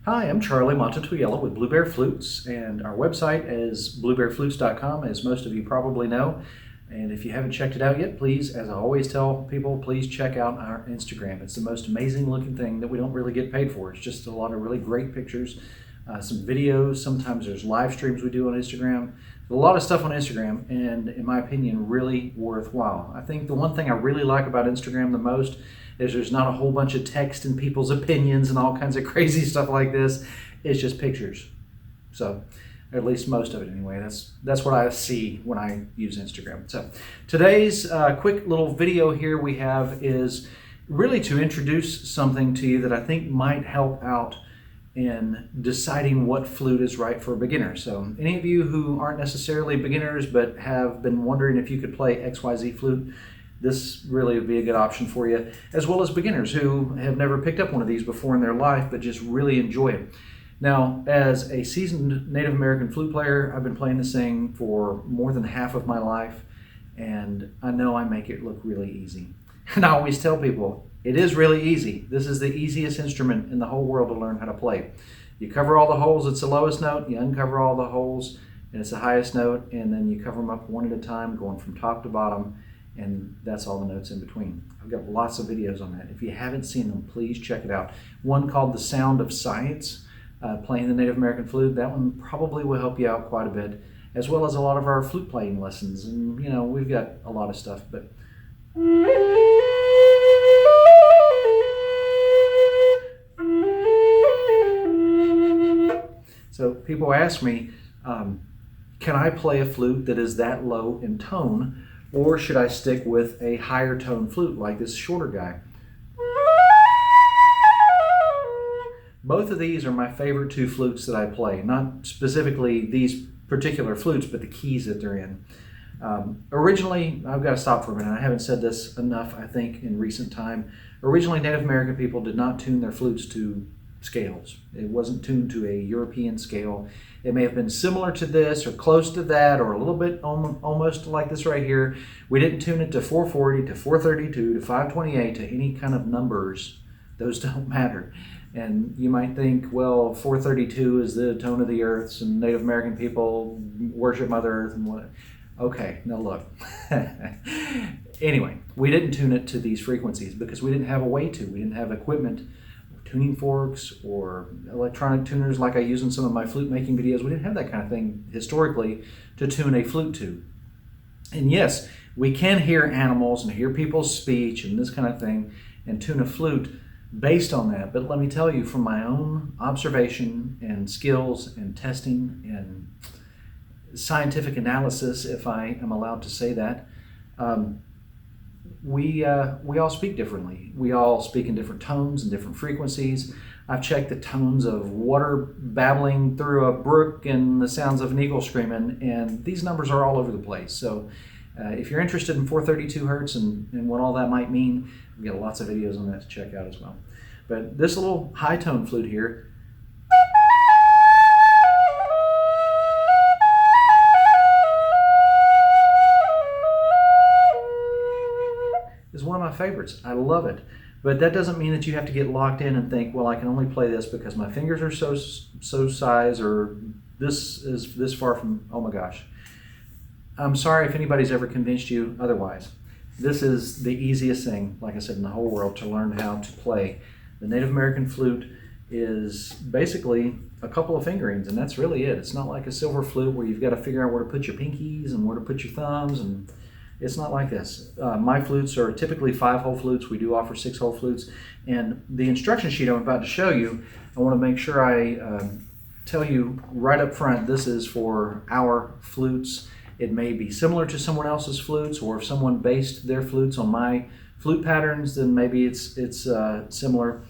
Hi, I'm Charlie Mato-Toyela with Blue Bear Flutes, and our website is bluebearflutes.com, as most of you probably know. And if you haven't checked it out yet, please, as I always tell people, please check out our Instagram. It's the most amazing looking thing that we don't really get paid for. It's just a lot of really great pictures, some videos. Sometimes there's live streams we do on Instagram. There's a lot of stuff on Instagram, and in my opinion, really worthwhile. I think the one thing I really like about Instagram the most is there's not a whole bunch of text and people's opinions and all kinds of crazy stuff like this. It's just pictures. So, at least most of it anyway. That's what I see when I use Instagram. So, today's quick little video here we have is really to introduce something to you that I think might help out in deciding what flute is right for a beginner. So, any of you who aren't necessarily beginners but have been wondering if you could play XYZ flute, this really would be a good option for you, as well as beginners who have never picked up one of these before in their life but just really enjoy it. Now, as a seasoned Native American flute player, I've been playing this thing for more than half of my life, and I know I make it look really easy. And I always tell people, it is really easy. This is the easiest instrument in the whole world to learn how to play. You cover all the holes, it's the lowest note, you uncover all the holes, and it's the highest note, and then you cover them up one at a time, going from top to bottom, and that's all the notes in between. I've got lots of videos on that. If you haven't seen them, please check it out. One called The Sound of Science, playing the Native American flute. That one probably will help you out quite a bit, as well as a lot of our flute playing lessons. And you know, we've got a lot of stuff, but so people ask me, can I play a flute that is that low in tone, or should I stick with a higher tone flute like this shorter guy? Both of these are my favorite two flutes that I play. Not specifically these particular flutes, but the keys that they're in. Originally, I've got to stop for a minute. I haven't said this enough, I think, in recent time. Originally, Native American people did not tune their flutes to scales. It wasn't tuned to a European scale. It may have been similar to this or close to that or a little bit almost like this right here. We didn't tune it to 440, to 432, to 528, to any kind of numbers. Those don't matter. And you might think, well, 432 is the tone of the earths and Native American people worship Mother Earth and what. Okay, now look. Anyway, we didn't tune it to these frequencies because we didn't have a way to. We didn't have equipment, tuning forks or electronic tuners like I use in some of my flute making videos. We didn't have that kind of thing historically to tune a flute to. And yes, we can hear animals and hear people's speech and this kind of thing and tune a flute based on that. But let me tell you, from my own observation and skills and testing and scientific analysis, if I am allowed to say that, we all speak differently. We all speak in different tones and different frequencies. I've checked the tones of water babbling through a brook and the sounds of an eagle screaming, and these numbers are all over the place. So if you're interested in 432 hertz and what all that might mean, we've got lots of videos on that to check out as well. But this little high tone flute here, is one of my favorites. I love it. But that doesn't mean that you have to get locked in and think, well, I can only play this because my fingers are so size, or this is this far from, oh my gosh. I'm sorry if anybody's ever convinced you otherwise. This is the easiest thing, like I said, in the whole world to learn how to play. The Native American flute is basically a couple of fingerings, and that's really it. It's not like a silver flute where you've got to figure out where to put your pinkies and where to put your thumbs, and it's not like this. My flutes are typically 5-hole flutes. We do offer 6-hole flutes. And the instruction sheet I'm about to show you, I want to make sure I tell you right up front, this is for our flutes. It may be similar to someone else's flutes, or if someone based their flutes on my flute patterns, then maybe it's similar.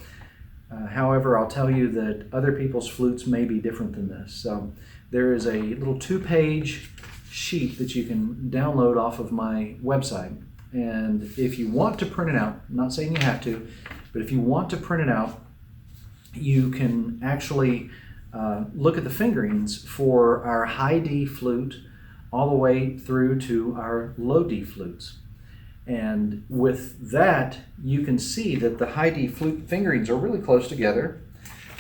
However, I'll tell you that other people's flutes may be different than this. So there is a little 2-page sheet that you can download off of my website. And if you want to print it out, I'm not saying you have to, but if you want to print it out, you can actually look at the fingerings for our high D flute all the way through to our low D flutes. And with that, you can see that the high D flute fingerings are really close together.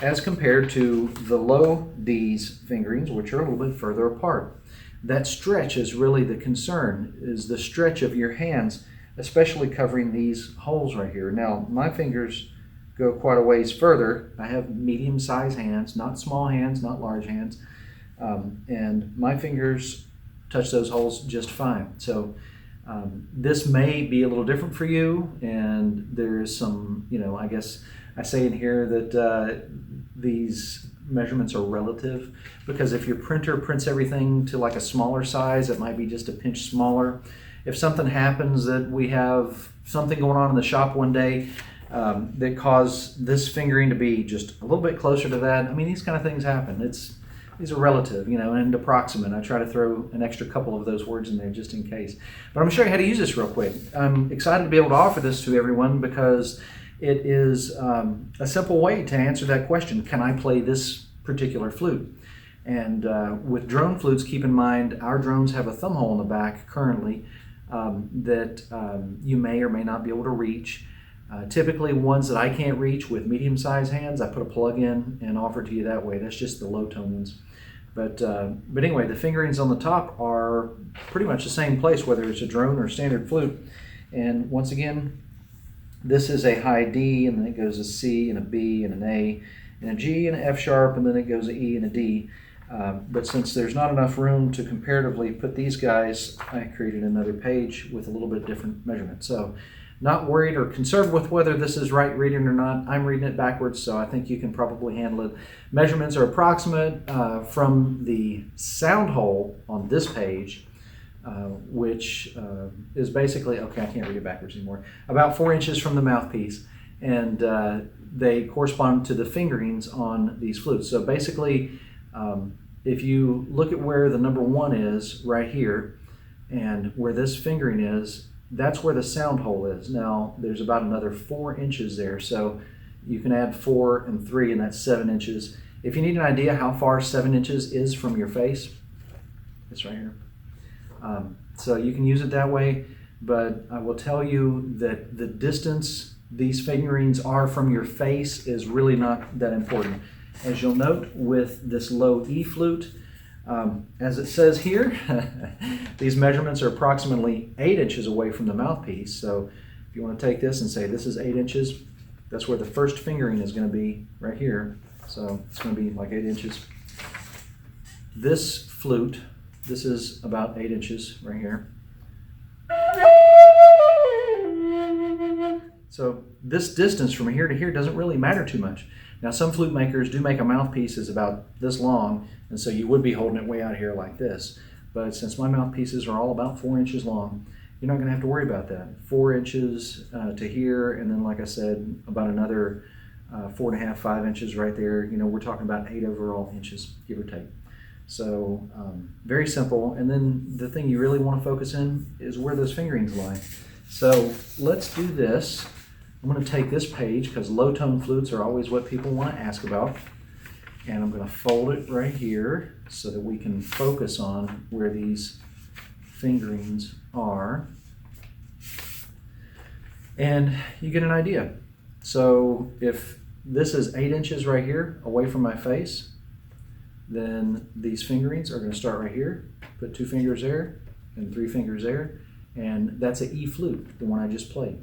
as compared to the low D's fingerings, which are a little bit further apart. That stretch is really the concern, is the stretch of your hands, especially covering these holes right here. Now, my fingers go quite a ways further. I have medium-sized hands, not small hands, not large hands, and my fingers touch those holes just fine. So this may be a little different for you, and there is some, I guess I say in here that these measurements are relative, because if your printer prints everything to like a smaller size, it might be just a pinch smaller. If something happens that we have something going on in the shop one day that cause this fingering to be just a little bit closer to that, I mean, these kind of things happen. These are relative, and approximate. I try to throw an extra couple of those words in there just in case. But I'm going to show you how to use this real quick. I'm excited to be able to offer this to everyone because it is a simple way to answer that question, can I play this particular flute? And with drone flutes, keep in mind our drones have a thumb hole in the back currently that you may or may not be able to reach. Typically ones that I can't reach with medium-sized hands, I put a plug in and offer it to you that way. That's just the low-tone ones. But anyway, the fingerings on the top are pretty much the same place, whether it's a drone or standard flute. And once again, this is a high D, and then it goes a C and a B and an A and a G and an F sharp, and then it goes an E and a D. But since there's not enough room to comparatively put these guys, I created another page with a little bit different measurement. So not worried or concerned with whether this is right reading or not. I'm reading it backwards, so I think you can probably handle it. Measurements are approximate from the sound hole on this page, which is basically, okay, I can't read it backwards anymore, about 4 inches from the mouthpiece. And they correspond to the fingerings on these flutes. So basically, if you look at where the number 1 is right here, and where this fingering is, that's where the sound hole is. Now, there's about another 4 inches there, so you can add 4 and 3, and that's 7 inches. If you need an idea how far 7 inches is from your face, it's right here. So you can use it that way, but I will tell you that the distance these fingerings are from your face is really not that important. As you'll note with this low E flute, as it says here, these measurements are approximately 8 inches away from the mouthpiece. So if you want to take this and say this is 8 inches, that's where the first fingering is going to be right here. So it's going to be like 8 inches. This flute, this is about 8 inches right here. So this distance from here to here doesn't really matter too much. Now, some flute makers do make a mouthpiece is about this long, and so you would be holding it way out here like this. But since my mouthpieces are all about 4 inches long, you're not going to have to worry about that. 4 inches to here, and then, like I said, about another 4.5, 5 inches right there. We're talking about 8 overall inches, give or take. So very simple. And then the thing you really want to focus in is where those fingerings lie. So let's do this. I'm going to take this page because low-tone flutes are always what people want to ask about. And I'm going to fold it right here so that we can focus on where these fingerings are. And you get an idea. So if this is 8 inches right here away from my face, then these fingerings are going to start right here. Put 2 fingers there and 3 fingers there. And that's an E flute, the one I just played.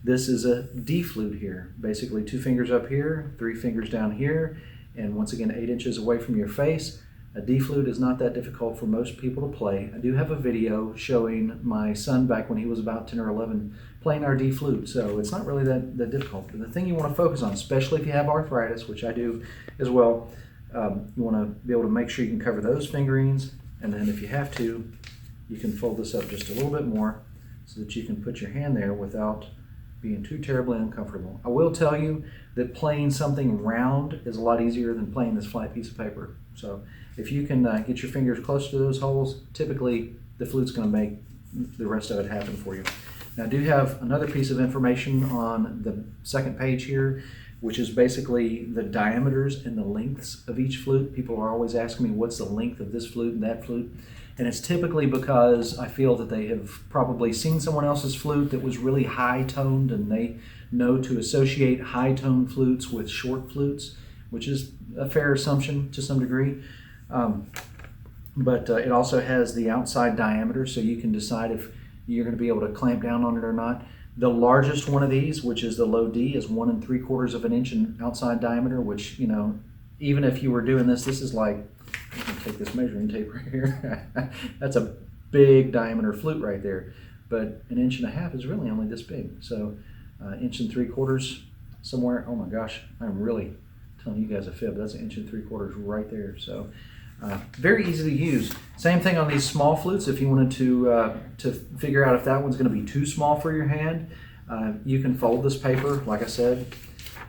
This is a D flute here. Basically 2 fingers up here, 3 fingers down here, and once again 8 inches away from your face. A D flute is not that difficult for most people to play. I do have a video showing my son back when he was about 10 or 11 playing our D flute, so it's not really that difficult. But the thing you want to focus on, especially if you have arthritis, which I do as well, you want to be able to make sure you can cover those fingerings, and then if you have to, you can fold this up just a little bit more so that you can put your hand there without being too terribly uncomfortable. I will tell you that playing something round is a lot easier than playing this flat piece of paper. So if you can get your fingers close to those holes, typically the flute's going to make the rest of it happen for you. Now I do have another piece of information on the second page here, which is basically the diameters and the lengths of each flute. People are always asking me what's the length of this flute and that flute. And it's typically because I feel that they have probably seen someone else's flute that was really high-toned, and they know to associate high-toned flutes with short flutes, which is a fair assumption to some degree. But it also has the outside diameter, so you can decide if you're going to be able to clamp down on it or not. The largest one of these, which is the low D, is 1 3/4 of an inch in outside diameter, which, you know, even if you were doing this, this is like, I can take this measuring tape right here. That's a big diameter flute right there. But 1.5 inches is really only this big. So 1 3/4 somewhere. Oh my gosh, I'm really telling you guys a fib. That's 1 3/4 right there. So very easy to use. Same thing on these small flutes. If you wanted to figure out if that one's going to be too small for your hand, you can fold this paper, like I said,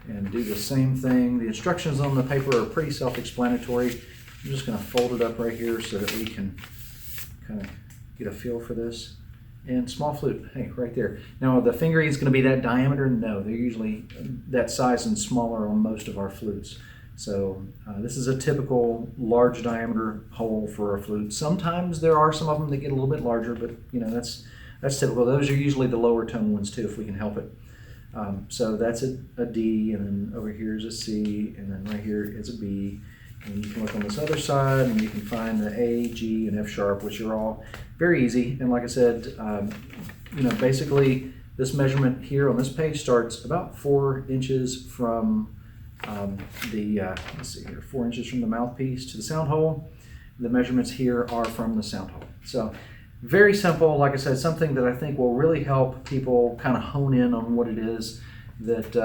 and do the same thing. The instructions on the paper are pretty self-explanatory. I'm just going to fold it up right here so that we can kind of get a feel for this. And small flute, hey, right there. Now, the fingering is going to be that diameter? No, they're usually that size and smaller on most of our flutes. So this is a typical large diameter hole for a flute. Sometimes there are some of them that get a little bit larger, but you know, that's typical. Those are usually the lower tone ones too, if we can help it. So that's a D, and then over here is a C, and then right here is a B. And you can look on this other side, and you can find the A, G, and F sharp, which are all very easy. And like I said, you know, basically this measurement here on this page starts about 4 inches from let's see here, 4 inches from the mouthpiece to the sound hole. The measurements here are from the sound hole. So very simple. Like I said, something that I think will really help people kind of hone in on what it is that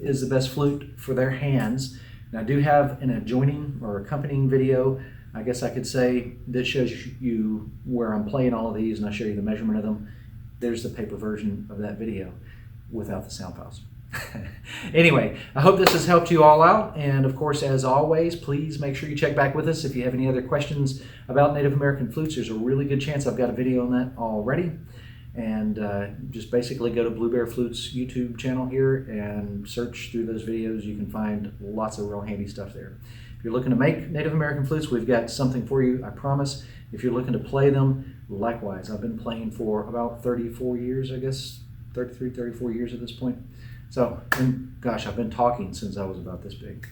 is the best flute for their hands. And I do have an adjoining or accompanying video, I guess I could say, that shows you where I'm playing all of these, and I show you the measurement of them. There's the paper version of that video without the sound files. Anyway, I hope this has helped you all out, and of course, as always, please make sure you check back with us if you have any other questions about Native American flutes. There's a really good chance I've got a video on that already, and just basically go to Blue Bear Flutes YouTube channel here and search through those videos. You can find lots of real handy stuff there. If you're looking to make Native American flutes, we've got something for you, I promise. If you're looking to play them, likewise. I've been playing for about 34 years, I guess, 33, 34 years at this point. So, and gosh, I've been talking since I was about this big.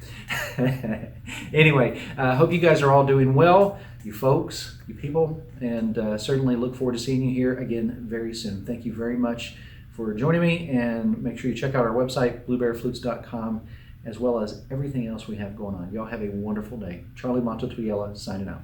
Anyway, I hope you guys are all doing well, you folks, you people, and certainly look forward to seeing you here again very soon. Thank you very much for joining me, and make sure you check out our website, bluebearflutes.com, as well as everything else we have going on. Y'all have a wonderful day. Charlie Mato-Toyela signing out.